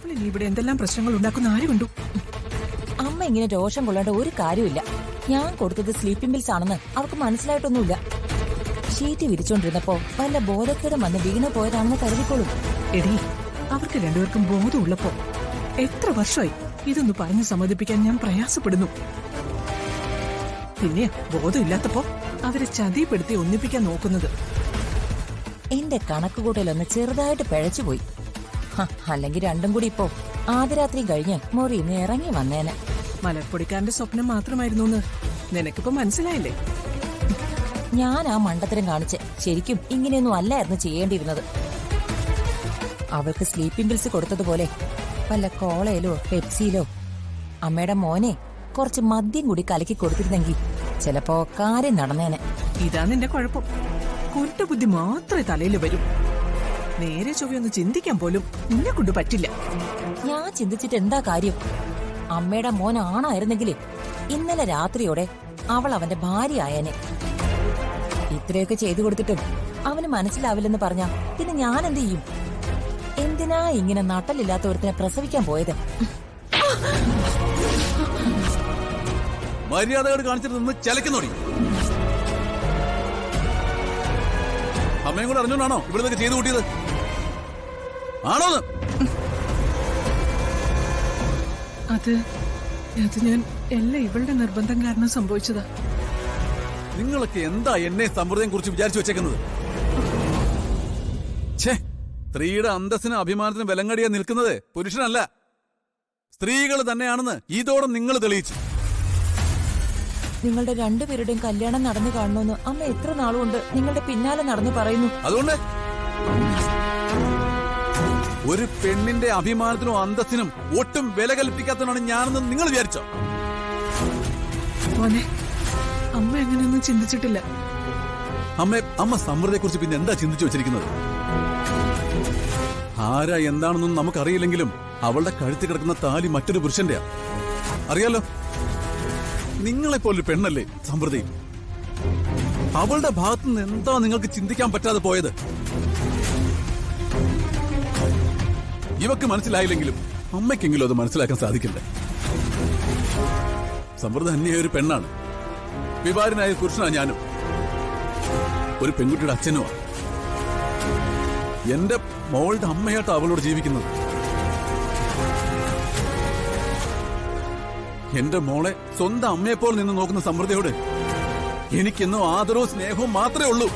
അവളിനി ഇവിടെ എന്തെല്ലാം പ്രശ്നങ്ങൾ ഉണ്ടാക്കുന്ന ആര് കണ്ടു? അമ്മ ഇങ്ങനെ രോഷം കൊള്ളേണ്ട ഒരു കാര്യമില്ല. ഞാൻ കൊടുത്തത് സ്ലീപ്പിംഗ് പിൽസ് ആണെന്ന് അവർക്ക് മനസ്സിലായിട്ടൊന്നുമില്ല. ഷീറ്റ് വിരിച്ചോണ്ടിരുന്നപ്പോ വല്ല ബോധക്കേടും വന്ന് വീണു പോയതാണെന്ന് കരുതിക്കോളും. എടി, അവർക്ക് രണ്ടുപേർക്കും ബോധമുള്ളപ്പോ എത്ര വർഷമായി ഇതൊന്ന് പറഞ്ഞു സമ്മതിപ്പിക്കാൻ ഞാൻ പ്രയാസപ്പെടുന്നു. പിന്നെ ബോധമില്ലാത്തപ്പോ അവരെ ചതിപ്പെടുത്തി ഒന്നിപ്പിക്കാൻ നോക്കുന്നത്. എന്റെ കണക്കുകൂട്ടലൊന്ന് ചെറുതായിട്ട് പിഴച്ചുപോയി. അല്ലെങ്കിൽ രണ്ടും കൂടി ഇപ്പോ ആദ്യരാത്രിയും കഴിഞ്ഞ് മുറിന്ന് ഇറങ്ങി വന്നേനെ. മലർപ്പൊടിക്കാരന്റെ സ്വപ്നം മാത്രമായിരുന്നു നിനക്കിപ്പോ മനസ്സിലായില്ലേ? ഞാൻ ആ മണ്ടത്തരം കാണിച്ച് ശരിക്കും ഇങ്ങനെയൊന്നും അല്ലായിരുന്നു ചെയ്യേണ്ടിയിരുന്നത്. അവൾക്ക് സ്ലീപ്പിംഗ് പിൽസ് കൊടുത്തതുപോലെ വല്ല കോളയിലോ പെപ്സിയിലോ അമ്മയുടെ മോനെ കുറച്ച് മദ്യം കൂടി കലക്കി കൊടുത്തിരുന്നെങ്കിൽ ചിലപ്പോ കാര്യം നടന്നേനെ. ഇതാ നിന്റെ കുഴപ്പം. കുരുട്ടുബുദ്ധി മാത്രമേ തലയിൽ വരും. നേരെ ചൊവ്വയൊന്ന് ചിന്തിക്കാൻ പോലും നിന്നെ കൊണ്ട് പറ്റില്ല. ഞാൻ ചിന്തിച്ചിട്ട് എന്താ കാര്യം? അമ്മയുടെ മോൻ ആണായിരുന്നെങ്കിലേ ഇന്നലെ രാത്രിയോടെ അവൾ അവന്റെ ഭാര്യ ആയേനെ. ഇത്രയൊക്കെ ചെയ്തു കൊടുത്തിട്ടും അവന് മനസ്സിലാവില്ലെന്ന് പറഞ്ഞാ പിന്നെ ഞാൻ എന്ത് ചെയ്യും? എന്തിനാ ഇങ്ങനെ നട്ടലില്ലാത്ത ഒരുത്തിനെ പ്രസവിക്കാൻ പോയത്? മര്യാദകൾ കാണിച്ചിട്ട് നിന്ന് ചലക്കുന്നോടി. അമ്മയും കൂടെ അറിഞ്ഞോണ്ടാണോ ഇവിടുന്നൊക്കെ ചെയ്തു കൂട്ടിയത്? ആണോ? അത് ഞാൻ എല്ലാം ഇവളുടെ നിർബന്ധം കാരണം സംഭവിച്ചതാ. നിങ്ങളൊക്കെ എന്താ എന്നെ സമ്പ്രദായം കുറിച്ച് വിചാരിച്ചു വെച്ചേക്കുന്നത്? ഛേ, സ്ത്രീയുടെ അന്തസ്സിനും അഭിമാനത്തിനും വിലങ്ങടിയാ നിൽക്കുന്നത് പുരുഷനല്ല, സ്ത്രീകൾ തന്നെയാണെന്ന് ഇതോടെ നിങ്ങൾ തെളിയിച്ചു. നിങ്ങളുടെ രണ്ടുപേരുടെയും കല്യാണം നടന്നു കാണണമെന്ന് അമ്മ എത്ര നാളുകൊണ്ട് നിങ്ങളുടെ പിന്നാലെ നടന്നു പറയുന്നു. അതുകൊണ്ട് ഒരു പെണ്ണിന്റെ അഭിമാനത്തിനും അന്തസ്സിനും ഒട്ടും വില കൽപ്പിക്കാത്തതാണ് ഞാനെന്ന് നിങ്ങൾ വിചാരിച്ചോ? മോനെ, അമ്മ എങ്ങനെയൊന്നും ചിന്തിച്ചിട്ടില്ല. അമ്മ സമൃദ്ധയെ കുറിച്ച് പിന്നെ എന്താ ചിന്തിച്ചു വെച്ചിരിക്കുന്നത്? ആരാ എന്താണെന്നൊന്നും നമുക്കറിയില്ലെങ്കിലും അവളുടെ കഴുത്തിൽ കിടക്കുന്ന താലി മറ്റൊരു പുരുഷന്റെയാ. അറിയാലോ, നിങ്ങളെപ്പോലൊരു പെണ്ണല്ലേ സമൃദ്ധി. അവളുടെ ഭാഗത്തുനിന്ന് എന്താ നിങ്ങൾക്ക് ചിന്തിക്കാൻ പറ്റാതെ പോയത്? ഇവക്ക് മനസ്സിലായില്ലെങ്കിലും അമ്മയ്ക്കെങ്കിലും അത് മനസ്സിലാക്കാൻ സാധിക്കണ്ടേ? സമൃദ്ധ അന്യ ഒരു പെണ്ണാണ്, വിവാഹിതനായ പുരുഷനാ ഞാനും, ഒരു പെൺകുട്ടിയുടെ അച്ഛനുമാ. എന്റെ മോളുടെ അമ്മയായിട്ടാ അവളോട് ജീവിക്കുന്നത്. എന്റെ മോളെ സ്വന്തം അമ്മയെപ്പോലെ നിന്ന് നോക്കുന്ന സമൃദ്ധയോട് എനിക്കെന്നും ആദരവും സ്നേഹവും മാത്രമേ ഉള്ളൂ.